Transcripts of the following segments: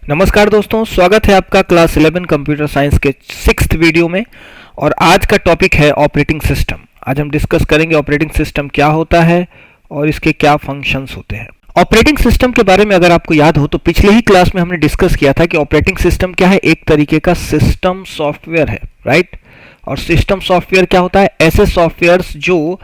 नमस्कार दोस्तों, स्वागत है आपका क्लास 11 कंप्यूटर साइंस के 6th वीडियो में। और आज का टॉपिक है ऑपरेटिंग सिस्टम। आज हम डिस्कस करेंगे ऑपरेटिंग सिस्टम क्या होता है और इसके क्या फंक्शंस होते हैं। ऑपरेटिंग सिस्टम के बारे में अगर आपको याद हो तो पिछले ही क्लास में हमने डिस्कस किया था कि ऑपरेटिंग सिस्टम क्या है, एक तरीके का सिस्टम सॉफ्टवेयर है, राइट। और सिस्टम सॉफ्टवेयर क्या होता है, ऐसे सॉफ्टवेयर्स जो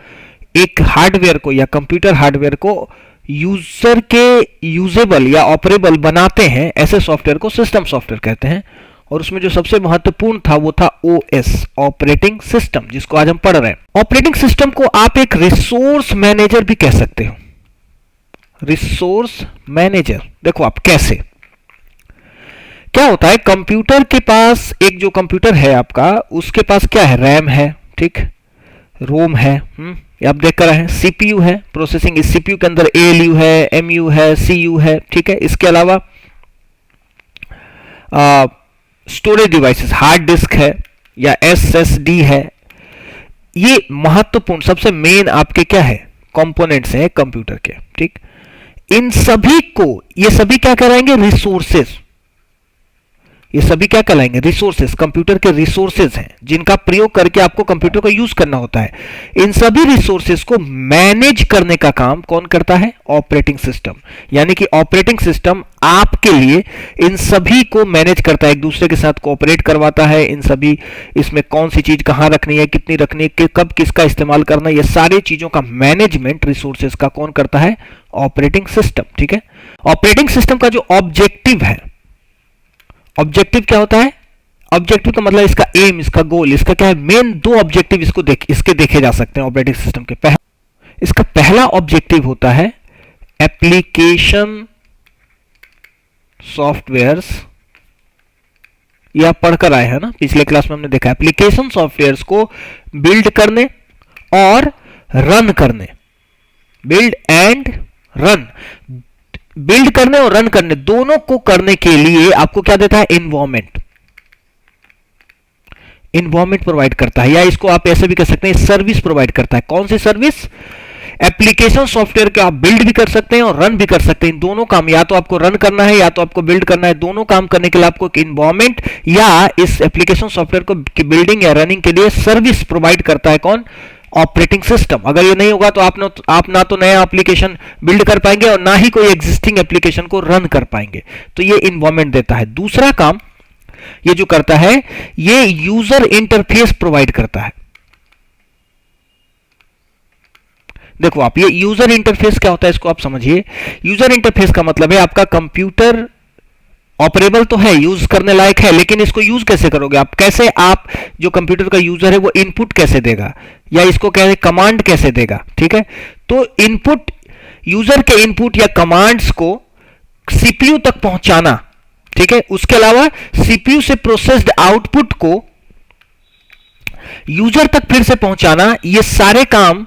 एक हार्डवेयर को या कंप्यूटर हार्डवेयर को यूजर के यूजेबल या ऑपरेबल बनाते हैं, ऐसे सॉफ्टवेयर को सिस्टम सॉफ्टवेयर कहते हैं। और उसमें जो सबसे महत्वपूर्ण था वो था ओएस, ऑपरेटिंग सिस्टम, जिसको आज हम पढ़ रहे हैं। ऑपरेटिंग सिस्टम को आप एक रिसोर्स मैनेजर भी कह सकते हो। रिसोर्स मैनेजर, देखो आप कैसे, क्या होता है, कंप्यूटर के पास, एक जो कंप्यूटर है आपका, उसके पास क्या है, रैम है, ठीक, रोम है, आप देख कर रहे हैं, सीपीयू है, प्रोसेसिंग, इस सीपीयू के अंदर एएलयू है, एमयू है, सीयू है, ठीक है। इसके अलावा स्टोरेज डिवाइसेस, हार्ड डिस्क है या एसएसडी है। ये महत्वपूर्ण, सबसे मेन आपके क्या है, कंपोनेंट्स हैं कंप्यूटर के, ठीक। इन सभी को, ये सभी क्या कहलाएंगे, रिसोर्सेज। ये सभी क्या कहलाएंगे, रिसोर्सेज, कंप्यूटर के रिसोर्सेज हैं जिनका प्रयोग करके आपको कंप्यूटर को यूज करना होता है। इन सभी रिसोर्सेज को मैनेज करने का काम कौन करता है, ऑपरेटिंग सिस्टम। यानी कि ऑपरेटिंग सिस्टम आपके लिए इन सभी को मैनेज करता है, एक दूसरे के साथ कोऑपरेट करवाता है। इन सभी, इसमें कौन सी चीज कहां रखनी है, कितनी रखनी है, कब किसका इस्तेमाल करना है, ये सारी चीजों का मैनेजमेंट रिसोर्सेज का कौन करता है, ऑपरेटिंग सिस्टम, ठीक है। ऑपरेटिंग सिस्टम का जो ऑब्जेक्टिव है, ऑब्जेक्टिव क्या होता है, ऑब्जेक्टिव का मतलब इसका एम, इसका गोल, इसका क्या है, मेन दो ऑब्जेक्टिव इसके देखे जा सकते हैं ऑपरेटिंग सिस्टम के। इसका पहला ऑब्जेक्टिव होता है एप्लीकेशन सॉफ्टवेयर्स। ये आप पढ़कर आए हैं ना, पिछले क्लास में हमने देखा, एप्लीकेशन सॉफ्टवेयर्स को बिल्ड करने और रन करने, बिल्ड एंड रन, बिल्ड करने और रन करने, दोनों को करने के लिए आपको क्या देता है, एनवायरमेंट, एनवायरमेंट प्रोवाइड करता है, या इसको आप ऐसे भी कह सकते हैं सर्विस प्रोवाइड करता है। कौन सी सर्विस, एप्लीकेशन सॉफ्टवेयर के आप बिल्ड भी कर सकते हैं और रन भी कर सकते हैं। इन दोनों काम, या तो आपको रन करना है या तो आपको बिल्ड करना है, दोनों काम करने के लिए आपको एक एनवायरमेंट या इस एप्लीकेशन सॉफ्टवेयर को बिल्डिंग या रनिंग के लिए सर्विस प्रोवाइड करता है कौन, ऑपरेटिंग सिस्टम। अगर ये नहीं होगा तो आप ना तो नया एप्लीकेशन बिल्ड कर पाएंगे और ना ही कोई एग्जिस्टिंग एप्लीकेशन को रन कर पाएंगे। तो ये एनवायरमेंट देता है। दूसरा काम ये जो करता है, ये यूजर इंटरफेस प्रोवाइड करता है। देखो आप, ये यूजर इंटरफेस क्या होता है, इसको आप समझिए। यूजर इंटरफेस का मतलब है आपका कंप्यूटर ऑपरेबल तो है, यूज करने लायक है, लेकिन इसको यूज कैसे करोगे आप, कैसे आप, जो कंप्यूटर का यूजर है वो इनपुट कैसे देगा, या इसको कह रहे कमांड कैसे देगा, ठीक है। तो इनपुट, यूजर के इनपुट या कमांड्स को सीपीयू तक पहुंचाना, ठीक है। उसके अलावा सीपीयू से प्रोसेस्ड आउटपुट को यूजर तक फिर से पहुंचाना, ये सारे काम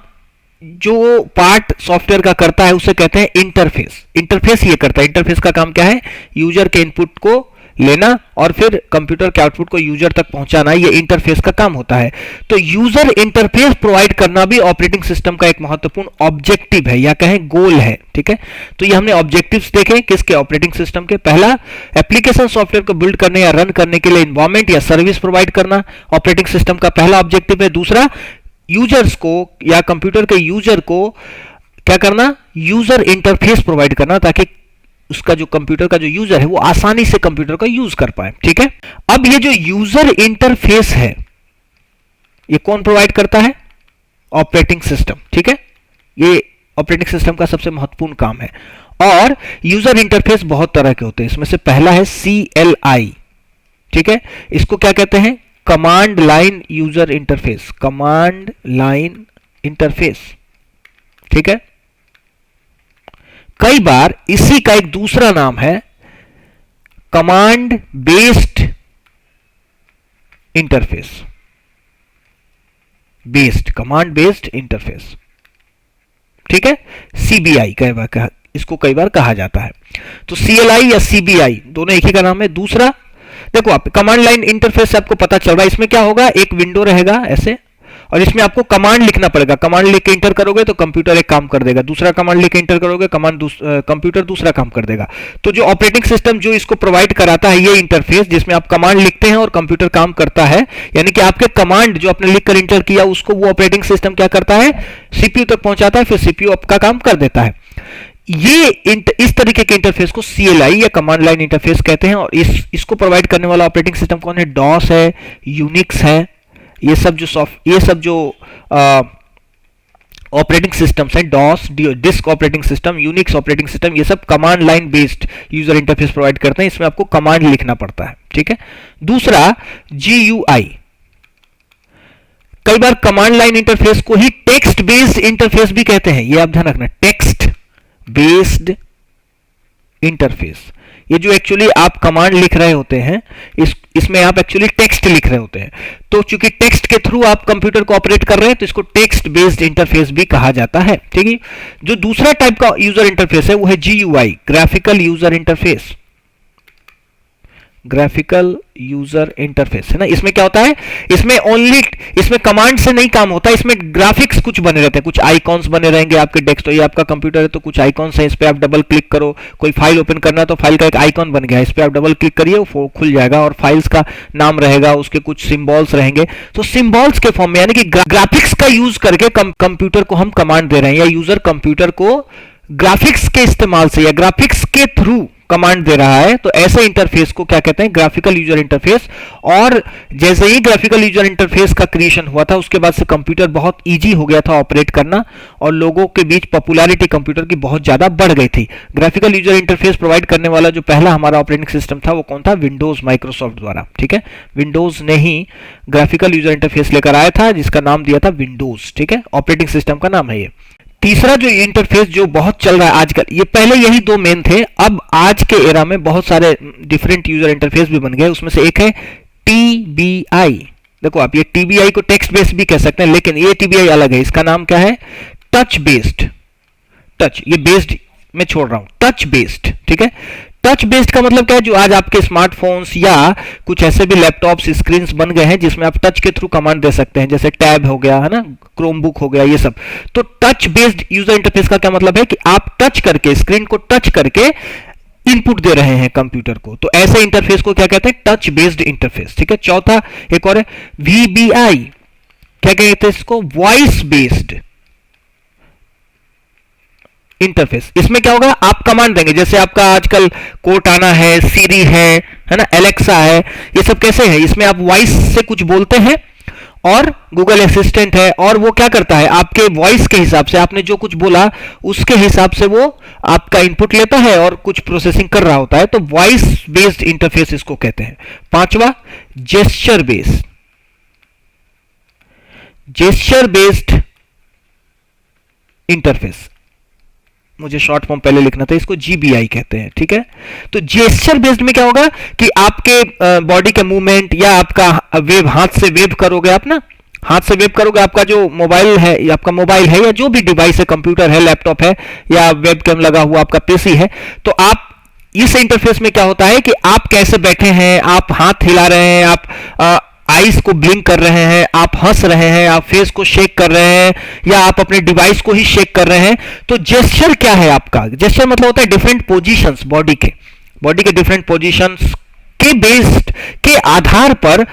जो पार्ट सॉफ्टवेयर का करता है उसे कहते हैं इंटरफेस। इंटरफेस ये करता है, इंटरफेस का काम क्या है, यूजर के इनपुट को लेना और फिर कंप्यूटर के आउटपुट को यूजर तक पहुंचाना, ये इंटरफेस का काम होता है। तो यूजर इंटरफेस प्रोवाइड करना भी ऑपरेटिंग सिस्टम का एक महत्वपूर्ण ऑब्जेक्टिव है, या कहें गोल है, ठीक है। तो ये हमने ऑब्जेक्टिव्स देखे किसके, ऑपरेटिंग सिस्टम के। पहला, एप्लीकेशन सॉफ्टवेयर को बिल्ड करने या रन करने के लिए एनवायरमेंट या सर्विस प्रोवाइड करना, ऑपरेटिंग सिस्टम का पहला ऑब्जेक्टिव है। दूसरा, यूजर्स को या कंप्यूटर के यूजर को क्या करना, यूजर इंटरफेस प्रोवाइड करना, ताकि उसका जो कंप्यूटर का जो यूजर है वो आसानी से कंप्यूटर का यूज कर पाए, ठीक है। अब ये जो यूजर इंटरफेस है, ये कौन प्रोवाइड करता है, ऑपरेटिंग सिस्टम, ठीक है। ये ऑपरेटिंग सिस्टम का सबसे महत्वपूर्ण काम है। और यूजर इंटरफेस बहुत तरह के होते हैं, इसमें से पहला है CLI, ठीक है। इसको क्या कहते हैं, command line user interface, command line interface, ठीक है। कई बार इसी का एक दूसरा नाम है command based interface, based, command based interface, ठीक है। CBI इसको कई बार कहा जाता है। तो CLI या CBI दोनों एक ही का नाम है। दूसरा, देखो आप, कमांड लाइन इंटरफेस से आपको पता चल रहा है, इसमें क्या होगा, एक विंडो रहेगा ऐसे, और इसमें आपको कमांड लिखना पड़ेगा। कमांड लेके इंटर करोगे तो कंप्यूटर एक काम कर देगा, दूसरा कमांड लेके इंटर करोगे कंप्यूटर दूसरा काम कर देगा। तो जो ऑपरेटिंग सिस्टम जो इसको प्रोवाइड कराता है ये इंटरफेस, जिसमें आप कमांड लिखते हैं और कंप्यूटर काम करता है, यानी कि आपके कमांड जो आपने लिखकर इंटर किया उसको वो ऑपरेटिंग सिस्टम क्या करता है, सीपीयू तक पहुंचाता है, फिर सीपीयू आपका काम कर देता है। ये इस तरीके के इंटरफेस को CLI या कमांड लाइन इंटरफेस कहते हैं। और इसको प्रोवाइड करने वाला ऑपरेटिंग सिस्टम कौन है, डॉस है, यूनिक्स है, ये सब जो ऑपरेटिंग सिस्टम्स हैं, DOS, disk operating system, Unix operating system, ये सब command line based user interface provide करते हैं। इसमें आपको कमांड लिखना पड़ता है, ठीक है। दूसरा GUI, कई बार कमांड लाइन इंटरफेस को ही टेक्स्ट बेस्ड इंटरफेस भी कहते हैं, ये आप ध्यान रखना, टेक्स्ट बेस्ड इंटरफेस। ये जो एक्चुअली आप कमांड लिख रहे होते हैं, इसमें आप एक्चुअली टेक्स्ट लिख रहे होते हैं, तो चूंकि टेक्स्ट के थ्रू आप कंप्यूटर को ऑपरेट कर रहे हैं तो इसको टेक्स्ट बेस्ड इंटरफेस भी कहा जाता है, ठीक है। जो दूसरा टाइप का यूजर इंटरफेस है वो है GUI, graphical user interface. Graphical user interface है ना, इसमें क्या होता है, इसमें कमांड से नहीं काम होता, इसमें ग्राफिक्स कुछ बने रहते हैं, कुछ आइकॉन्स बने रहेंगे आपके डेस्कटॉप, ये आपका कंप्यूटर है तो कुछ आइकॉन्स हैं, इस पे आप डबल क्लिक करो, कोई फाइल ओपन करना है तो फाइल का एक आइकॉन बन गया, इस पे आप डबल क्लिक करिए वो खुल जाएगा और फाइल्स का नाम रहेगा, उसके कुछ सिंबल्स रहेंगे। तो सिंबल्स के फॉर्म में, यानी कि ग्राफिक्स का यूज करके कंप्यूटर को हम कमांड दे रहे हैं, या यूजर कंप्यूटर को ग्राफिक्स के इस्तेमाल से या ग्राफिक्स के थ्रू कमांड दे रहा है, तो ऐसे इंटरफेस को क्या कहते हैं, ग्राफिकल यूजर इंटरफेस। और जैसे ही ग्राफिकल यूजर इंटरफेस का क्रिएशन हुआ था उसके बाद से कंप्यूटर बहुत इजी हो गया था ऑपरेट करना, और लोगों के बीच पॉपुलैरिटी कंप्यूटर की बहुत ज्यादा बढ़ गई थी। ग्राफिकल यूजर इंटरफेस प्रोवाइड करने वाला जो पहला हमारा ऑपरेटिंग सिस्टम था वो कौन था, विंडोज, माइक्रोसॉफ्ट द्वारा, ठीक है। विंडोज ने ही ग्राफिकल यूजर इंटरफेस लेकर आया था जिसका नाम दिया था विंडोज, ठीक है, ऑपरेटिंग सिस्टम का नाम है ये। तीसरा जो इंटरफेस जो बहुत चल रहा है आजकल, ये पहले यही दो मेन थे, अब आज के एरा में बहुत सारे डिफरेंट यूजर इंटरफेस भी बन गए। उसमें से एक है TBI। देखो आप, ये TBI को टेक्स्ट बेस्ड भी कह सकते हैं, लेकिन ये TBI अलग है, इसका नाम क्या है, टच बेस्ड। टच, ये बेस्ड मैं छोड़ रहा हूं, टच बेस्ड, ठीक है। टच बेस्ड का मतलब क्या है, जो आज आपके स्मार्टफोन्स या कुछ ऐसे भी लैपटॉप्स, स्क्रीन्स बन गए हैं जिसमें आप टच के थ्रू कमांड दे सकते हैं, जैसे टैब हो गया है ना, क्रोमबुक हो गया, ये सब। तो टच बेस्ड यूजर इंटरफेस का क्या मतलब है कि आप टच करके, स्क्रीन को टच करके इनपुट दे रहे हैं कंप्यूटर को, तो ऐसे इंटरफेस को क्या कहते हैं, टच बेस्ड इंटरफेस, ठीक है। चौथा एक और है VBI, क्या कहते हैं इसको, वॉइस बेस्ड इंटरफेस। इसमें क्या होगा, आप कमांड देंगे, जैसे आपका आजकल कोर्टाना है, सीरी है ना, एलेक्सा है, ये सब कैसे है, इसमें आप वॉइस से कुछ बोलते हैं, और गूगल असिस्टेंट है, और वो क्या करता है, आपके वॉइस के हिसाब से, आपने जो कुछ बोला उसके हिसाब से वो आपका इनपुट लेता है और कुछ प्रोसेसिंग कर रहा होता है, तो वॉइस बेस्ड इंटरफेस इसको कहते हैं। पांचवा gesture based, gesture based interface, मुझे शॉर्ट फॉर्म पहले लिखना था, इसको GBI कहते हैं, ठीक है। तो जेस्चर बेस्ड में क्या होगा कि आपके बॉडी के मूवमेंट, या आपका वेव, हाथ से वेव करोगे आप ना, हाथ से वेव करोगे, आपका जो मोबाइल है, या आपका मोबाइल है, या जो भी डिवाइस है, कंप्यूटर है, लैपटॉप है, या वेबकैम लगा हुआ आपका PC है, तो आप इस इंटरफेस में क्या होता है कि आप कैसे बैठे हैं, आप हाथ हिला रहे हैं, आप आईज को ब्लिंक कर रहे हैं, आप हंस रहे हैं, आप फेस को शेक कर रहे हैं, या आप अपने डिवाइस को ही शेक कर रहे हैं। तो जेस्चर क्या है आपका, जेस्चर मतलब होता है डिफरेंट पोजीशंस, बॉडी के डिफरेंट पोजीशंस के बेस्ड के आधार पर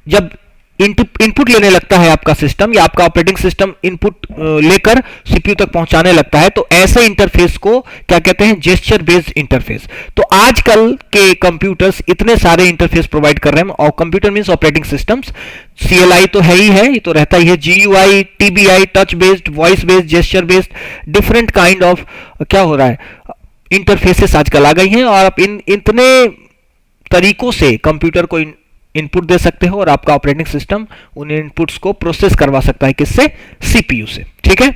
जब इनपुट लेने लगता है आपका सिस्टम, या आपका ऑपरेटिंग सिस्टम इनपुट लेकर CPU तक पहुंचाने लगता है, तो ऐसे इंटरफेस को क्या कहते हैं, जेस्चर बेस्ड इंटरफेस। तो आजकल के कंप्यूटर्स इतने सारे इंटरफेस प्रोवाइड कर रहे हैं, और computer means operating systems, CLI तो है ही है, ये तो रहता ही है, GUI, TBI, touch based, voice based, gesture based, different kind of क्या हो रहा है, इंटरफेसेस आजकल आ गई हैं, और आप इतने तरीकों से कंप्यूटर को इनपुट दे सकते हो, और आपका ऑपरेटिंग सिस्टम उन इनपुट्स को प्रोसेस करवा सकता है, किससे, CPU से, ठीक है।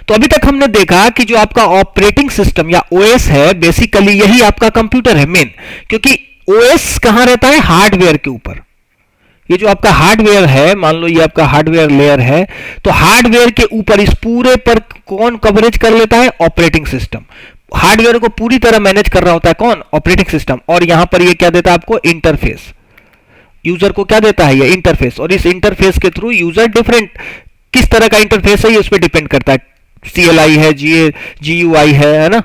तो अभी तक हमने देखा कि जो आपका ऑपरेटिंग सिस्टम या OS है, बेसिकली यही आपका कंप्यूटर है मेन, क्योंकि OS कहां रहता है, हार्डवेयर के ऊपर। ये जो आपका हार्डवेयर है, मान लो ये आपका हार्डवेयर लेयर है, तो हार्डवेयर के ऊपर इस पूरे पर कौन कवरेज कर लेता है, ऑपरेटिंग सिस्टम। हार्डवेयर को पूरी तरह मैनेज कर रहा होता है कौन, ऑपरेटिंग सिस्टम। और यहां पर ये क्या देता है आपको, इंटरफेस, यूजर को क्या देता है, ये इंटरफेस, और इस इंटरफेस के थ्रू यूजर डिफरेंट किस तरह का इंटरफेस है ये उस पर डिपेंड करता है। CLI है, GUI है ना,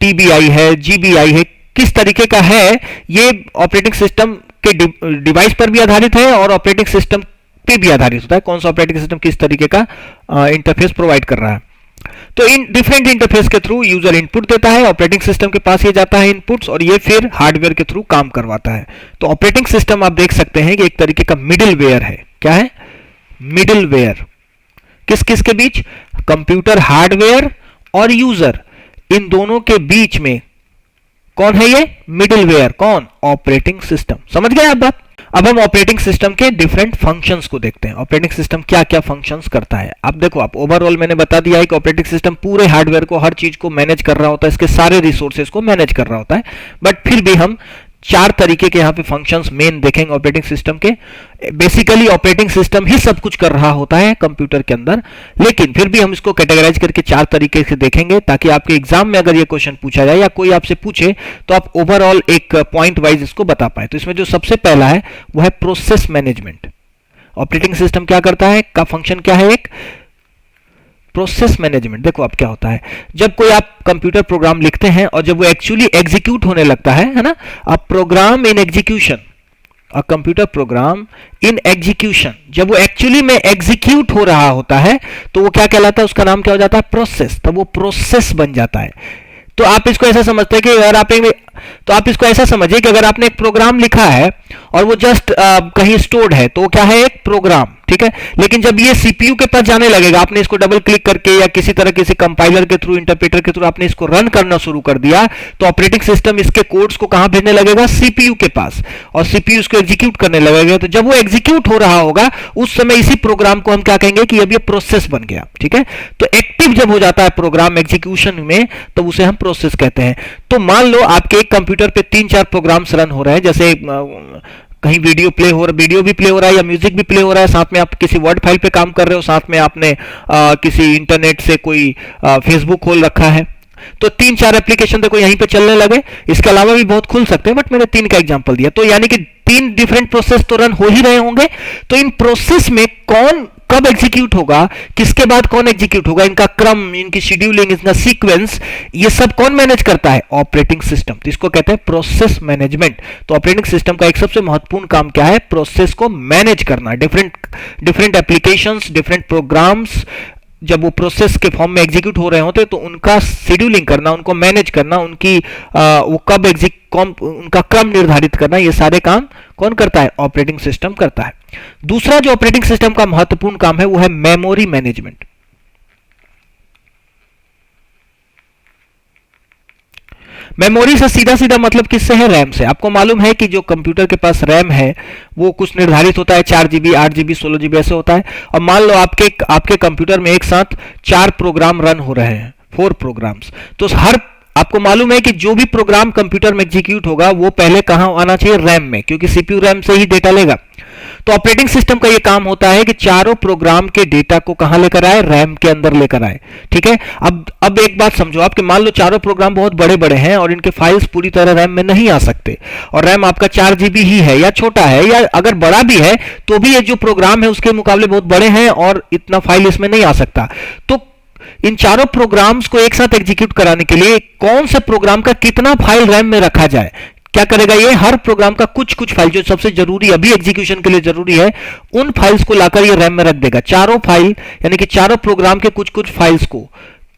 TBI है, GBI है, किस तरीके का है ये ऑपरेटिंग सिस्टम के डिवाइस पर भी आधारित है और ऑपरेटिंग सिस्टम पे भी आधारित होता है, कौन सा ऑपरेटिंग सिस्टम किस तरीके का इंटरफेस प्रोवाइड कर रहा है। तो इन डिफरेंट इंटरफेस के थ्रू यूजर इनपुट देता है, ऑपरेटिंग सिस्टम के पास ये जाता है इनपुट्स, और ये फिर हार्डवेयर के थ्रू काम करवाता है। तो ऑपरेटिंग सिस्टम आप देख सकते हैं कि एक तरीके का मिडिल वेयर है। क्या है? Middleware. किस किस के बीच? कंप्यूटर हार्डवेयर और यूजर, इन दोनों के बीच में कौन है ये मिडिल वेयर? कौन? Operating system. समझ गए आप बात? अब हम ऑपरेटिंग सिस्टम के डिफरेंट फंक्शंस को देखते हैं। ऑपरेटिंग सिस्टम क्या क्या फंक्शंस करता है। अब देखो, आप ओवरऑल मैंने बता दिया है कि ऑपरेटिंग सिस्टम पूरे हार्डवेयर को, हर चीज को मैनेज कर रहा होता है, इसके सारे रिसोर्सेज को मैनेज कर रहा होता है। बट फिर भी हम चार तरीके के यहां पे फंक्शंस मेन देखेंगे ऑपरेटिंग सिस्टम के। बेसिकली ऑपरेटिंग सिस्टम ही सब कुछ कर रहा होता है कंप्यूटर के अंदर, लेकिन फिर भी हम इसको कैटेगराइज करके चार तरीके से देखेंगे, ताकि आपके एग्जाम में अगर ये क्वेश्चन पूछा जाए या कोई आपसे पूछे तो आप ओवरऑल एक पॉइंट वाइज इसको बता पाए। तो इसमें जो सबसे पहला है वो है प्रोसेस मैनेजमेंट। ऑपरेटिंग सिस्टम क्या करता है, का फंक्शन क्या है? एक प्रोसेस मैनेजमेंट। देखो अब क्या होता है, जब कोई आप कंप्यूटर प्रोग्राम लिखते हैं और जब वो एक्चुअली एग्जीक्यूट होने लगता है ना, a program in execution, a computer program in execution, जब वो एक्चुअली में एग्जीक्यूट हो रहा होता है तो वो क्या कहलाता है? उसका नाम क्या हो जाता है? प्रोसेस। तब वो प्रोसेस बन जाता है। तो आप इसको ऐसा समझते हैं कि अगर आप तो आप इसको ऐसा समझिए कि अगर आपने एक प्रोग्राम लिखा है और वो जस्ट कहीं स्टोर्ड है तो क्या है? एक प्रोग्राम, ठीक है। लेकिन जब ये सीपीयू के पास जाने लगेगा, आपने इसको डबल क्लिक करके या किसी तरह किसी कंपाइलर के थ्रू, इंटरप्रेटर के थ्रू आपने इसको रन करना शुरू कर दिया, तो ऑपरेटिंग सिस्टम इसके कोड्स को कहां भेजने लगेगा? सीपीयू के पास, और सीपीयू इसको एग्जीक्यूट करने लगेगा। तो जब वो एग्जीक्यूट हो रहा होगा उस समय इसी प्रोग्राम को हम क्या कहेंगे कि अब ये प्रोसेस बन गया, ठीक है। तो एक्टिव जब हो जाता है प्रोग्राम एग्जीक्यूशन में, तो उसे हम प्रोसेस कहते हैं। तो मान लो आपके एक कंप्यूटर पे 3-4 प्रोग्राम्स रन हो रहे हैं, जैसे कहीं वीडियो भी प्ले हो रहा है या म्यूजिक भी प्ले हो रहा है, साथ में आप किसी वर्ड फाइल पे काम कर रहे हो, साथ में आपने किसी इंटरनेट से कोई फेसबुक खोल रखा है, तो 3-4 एप्लीकेशन देखो यहीं पे चलने लगे। इसके अलावा भी बहुत खुल सकते हैं, बट मैंने 3 का एग्जांपल दिया। तो यानी कि 3 डिफरेंट प्रोसेस तो रन हो ही रहे होंगे। तो इन प्रोसेस में कौन कब एग्जीक्यूट होगा, किसके बाद कौन एग्जीक्यूट होगा, इनका क्रम, इनकी शेड्यूलिंग, इनका सीक्वेंस, ये सब कौन मैनेज करता है? Operating system. तो इसको कहते हैं प्रोसेस मैनेजमेंट। तो ऑपरेटिंग सिस्टम का एक सबसे महत्वपूर्ण काम क्या है? प्रोसेस को मैनेज करना। डिफरेंट एप्लीकेशंस, डिफरेंट प्रोग्राम्स जब वो प्रोसेस के फॉर्म में एग्जीक्यूट हो रहे होते तो उनका शेड्यूलिंग करना, उनको मैनेज करना, उनकी वो कब उनका क्रम निर्धारित करना, ये सारे काम कौन करता है? ऑपरेटिंग सिस्टम करता है। दूसरा जो ऑपरेटिंग सिस्टम का महत्वपूर्ण काम है वो है मेमोरी मैनेजमेंट। मेमोरी से सीधा सीधा मतलब किससे है? रैम से। आपको मालूम है कि जो कंप्यूटर के पास रैम है वो कुछ निर्धारित होता है, 4 GB, 8 GB, 16 GB ऐसे होता है। और मान लो आपके कंप्यूटर में एक साथ 4 प्रोग्राम रन हो रहे हैं, 4 प्रोग्राम्स। तो आपको मालूम है कि जो भी प्रोग्राम कंप्यूटर में एग्जीक्यूट होगा वो पहले कहां आना चाहिए? रैम में, क्योंकि सीपीयू रैम से ही डेटा लेगा। तो ऑपरेटिंग सिस्टम का ये काम होता है कि चारों प्रोग्राम के डेटा को कहां लेकर आए? रैम के अंदर लेकर आए, ठीक है। अब एक बात समझो, आपके मान लो चारों प्रोग्राम बहुत बड़े बड़े हैं और इनके फाइल्स पूरी तरह रैम में नहीं आ सकते, और रैम आपका 4 GB ही है या छोटा है, या अगर बड़ा भी है तो भी ये जो प्रोग्राम है उसके मुकाबले बहुत बड़े हैं और इतना फाइल इसमें नहीं आ सकता। तो इन चारों प्रोग्राम्स को एक साथ एग्जीक्यूट कराने के लिए कौन से प्रोग्राम का कितना फाइल रैम में रखा जाए? क्या करेगा ये? हर प्रोग्राम का कुछ फाइल जो सबसे जरूरी अभी एग्जीक्यूशन के लिए जरूरी है, उन फाइल्स को लाकर ये रैम में रख देगा। चारों फाइल यानी कि चारों प्रोग्राम के कुछ फाइल्स को,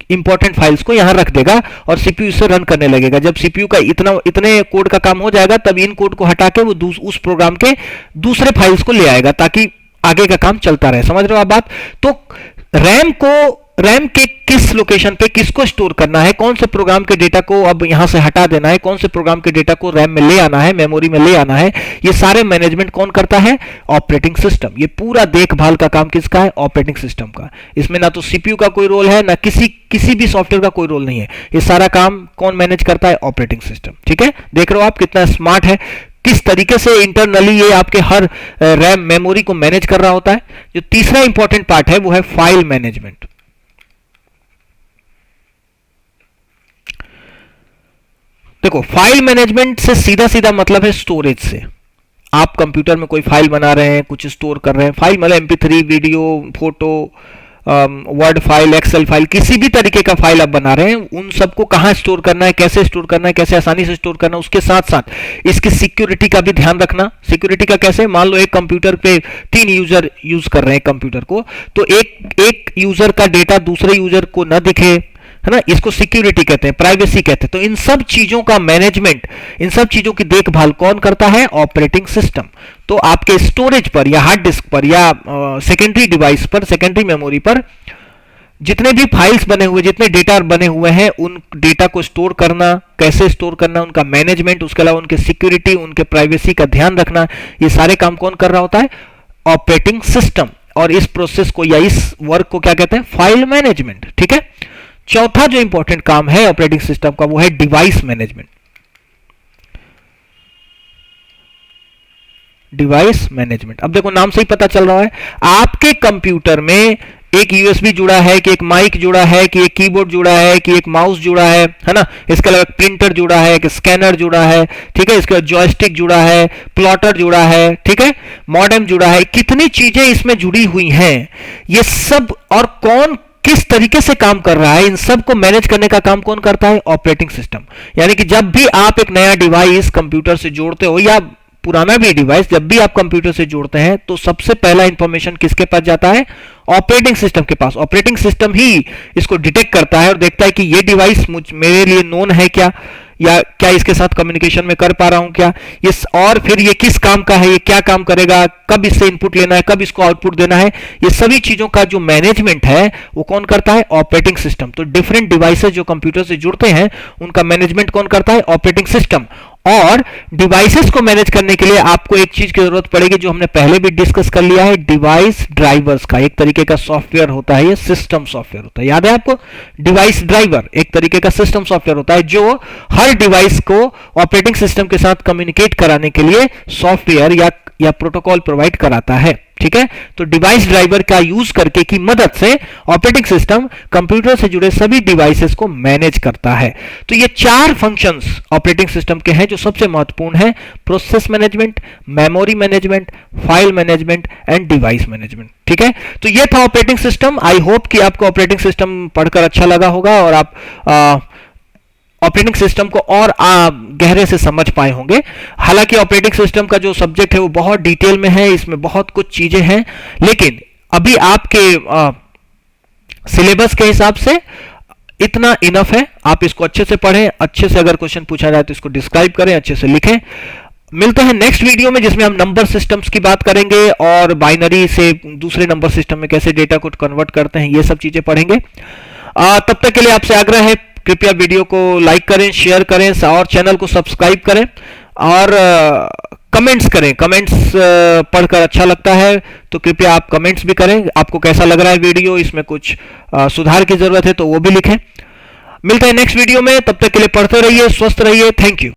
इंपॉर्टेंट फाइल्स को यहां रख देगा और सीपीयू इसे रन करने लगेगा। जब सीपीयू का इतने कोड का काम हो जाएगा तब इन कोड को हटा के वो उस प्रोग्राम के दूसरे फाइल्स को ले आएगा ताकि आगे का काम चलता रहे। समझ रहे हो आप बात? तो रैम के किस लोकेशन पे किसको स्टोर करना है, कौन से प्रोग्राम के डेटा को अब यहां से हटा देना है, कौन से प्रोग्राम के डेटा को रैम में ले आना है, मेमोरी में ले आना है, ये सारे मैनेजमेंट कौन करता है? Operating system. ये पूरा देखभाल का काम किसका है? ऑपरेटिंग सिस्टम का। इसमें ना तो सीपीयू का कोई रोल है, ना किसी भी सॉफ्टवेयर का कोई रोल नहीं है। ये सारा काम कौन मैनेज करता है? ऑपरेटिंग सिस्टम, ठीक है। देख रहे हो आप कितना स्मार्ट है, किस तरीके से इंटरनली ये आपके हर रैम मेमोरी को मैनेज कर रहा होता है। जो तीसरा इंपॉर्टेंट पार्ट है वो है फाइल मैनेजमेंट। देखो, फाइल मैनेजमेंट से सीधा सीधा मतलब है स्टोरेज से। आप कंप्यूटर में कोई फाइल बना रहे हैं, कुछ स्टोर कर रहे हैं, फाइल मतलब MP3, video, photo, Word file, Excel file, किसी भी तरीके का फाइल आप बना रहे हैं, उन सबको कहाँ स्टोर करना है, कैसे स्टोर करना है, कैसे आसानी से स्टोर करना है, उसके साथ साथ इसकी सिक्योरिटी का भी ध्यान रखना। सिक्योरिटी का कैसे, मान लो एक कंप्यूटर पे 3 यूजर यूज कर रहे हैं कंप्यूटर को, तो एक यूजर का डेटा दूसरे यूजर को न दिखे, है ना, इसको सिक्योरिटी कहते हैं, प्राइवेसी कहते हैं। तो इन सब चीजों का मैनेजमेंट, इन सब चीजों की देखभाल कौन करता है? Operating system. तो आपके स्टोरेज पर या हार्ड डिस्क पर या सेकेंडरी डिवाइस पर, सेकेंडरी मेमोरी पर जितने भी फाइल्स बने हुए, जितने डेटा बने हुए हैं, उन डेटा को स्टोर करना, कैसे स्टोर करना, उनका मैनेजमेंट, उसके अलावा उनके सिक्योरिटी, उनके प्राइवेसी का ध्यान रखना, ये सारे काम कौन कर रहा होता है? Operating system. और इस प्रोसेस को या इस वर्क को क्या कहते हैं? File management. ठीक है। चौथा जो इंपॉर्टेंट काम है ऑपरेटिंग सिस्टम का, वो है डिवाइस मैनेजमेंट। डिवाइस मैनेजमेंट, अब देखो नाम से ही पता चल रहा है, आपके कंप्यूटर में एक यूएसबी जुड़ा है, कि एक माइक जुड़ा है, कि एक कीबोर्ड जुड़ा है, कि एक माउस जुड़ा है ना, इसके अलावा प्रिंटर जुड़ा है, एक स्कैनर जुड़ा है, ठीक है, इसके बाद जॉयस्टिक जुड़ा है, प्लॉटर जुड़ा है, ठीक है, मॉडेम जुड़ा है, कितनी चीजें इसमें जुड़ी हुई हैं, ये सब, और कौन किस तरीके से काम कर रहा है, इन सब को मैनेज करने का काम कौन करता है? Operating system. यानी कि जब भी आप एक नया डिवाइस कंप्यूटर से जोड़ते हो, या पुराना भी डिवाइस जब भी आप कंप्यूटर से जोड़ते हैं, तो सबसे पहला इंफॉर्मेशन किसके पास जाता है? ऑपरेटिंग सिस्टम के पास। ऑपरेटिंग सिस्टम ही इसको डिटेक्ट करता है और देखता है कि ये डिवाइस मेरे लिए नोन है क्या, या क्या इसके साथ कम्युनिकेशन में कर पा रहा हूं क्या, ये, और फिर ये किस काम का है, ये क्या काम करेगा, कब इससे इनपुट लेना है, कब इसको आउटपुट देना है, ये सभी चीजों का जो मैनेजमेंट है वो कौन करता है? Operating system. तो डिफरेंट डिवाइसेस जो कंप्यूटर से जुड़ते हैं, उनका मैनेजमेंट कौन करता है? Operating system. और डिवाइसेस को मैनेज करने के लिए आपको एक चीज की जरूरत पड़ेगी, जो हमने पहले भी डिस्कस कर लिया है, डिवाइस ड्राइवर्स का। एक तरीके का सॉफ्टवेयर होता है, ये सिस्टम सॉफ्टवेयर होता है, याद है आपको? डिवाइस ड्राइवर एक तरीके का सिस्टम सॉफ्टवेयर होता है, जो हर डिवाइस को ऑपरेटिंग सिस्टम के साथ कम्युनिकेट कराने के लिए सॉफ्टवेयर या प्रोटोकॉल प्रोवाइड कराता है। ठीक है। तो डिवाइस ड्राइवर का यूज करके की मदद से ऑपरेटिंग सिस्टम कंप्यूटर से जुड़े सभी डिवाइसेस को मैनेज करता है। तो ये 4 फंक्शंस ऑपरेटिंग सिस्टम के हैं जो सबसे महत्वपूर्ण है: process management, memory management, file management and device management. ठीक है। तो ये था ऑपरेटिंग सिस्टम। आई होप कि आपको ऑपरेटिंग सिस्टम पढ़कर अच्छा लगा होगा और आप ऑपरेटिंग सिस्टम को और गहरे से समझ पाए होंगे। हालांकि ऑपरेटिंग सिस्टम का जो सब्जेक्ट है वो बहुत डिटेल में है, इसमें बहुत कुछ चीजें हैं, लेकिन अभी आपके सिलेबस के हिसाब से इतना इनफ है। आप इसको अच्छे से पढ़ें, अच्छे से अगर क्वेश्चन पूछा जाए तो इसको डिस्क्राइब करें, अच्छे से लिखें। मिलते हैं नेक्स्ट वीडियो में, जिसमें हम नंबर सिस्टम्स की बात करेंगे और बाइनरी से दूसरे नंबर सिस्टम में कैसे डेटा को कन्वर्ट करते हैं, ये सब चीजें पढ़ेंगे। तब तक के लिए आपसे आग्रह है, कृपया वीडियो को लाइक करें, शेयर करें और चैनल को सब्सक्राइब करें और कमेंट्स करें। कमेंट्स पढ़कर अच्छा लगता है तो कृपया आप कमेंट्स भी करें। आपको कैसा लग रहा है वीडियो, इसमें कुछ सुधार की जरूरत है तो वो भी लिखें। मिलते हैं नेक्स्ट वीडियो में, तब तक के लिए पढ़ते रहिए, स्वस्थ रहिए। Thank you.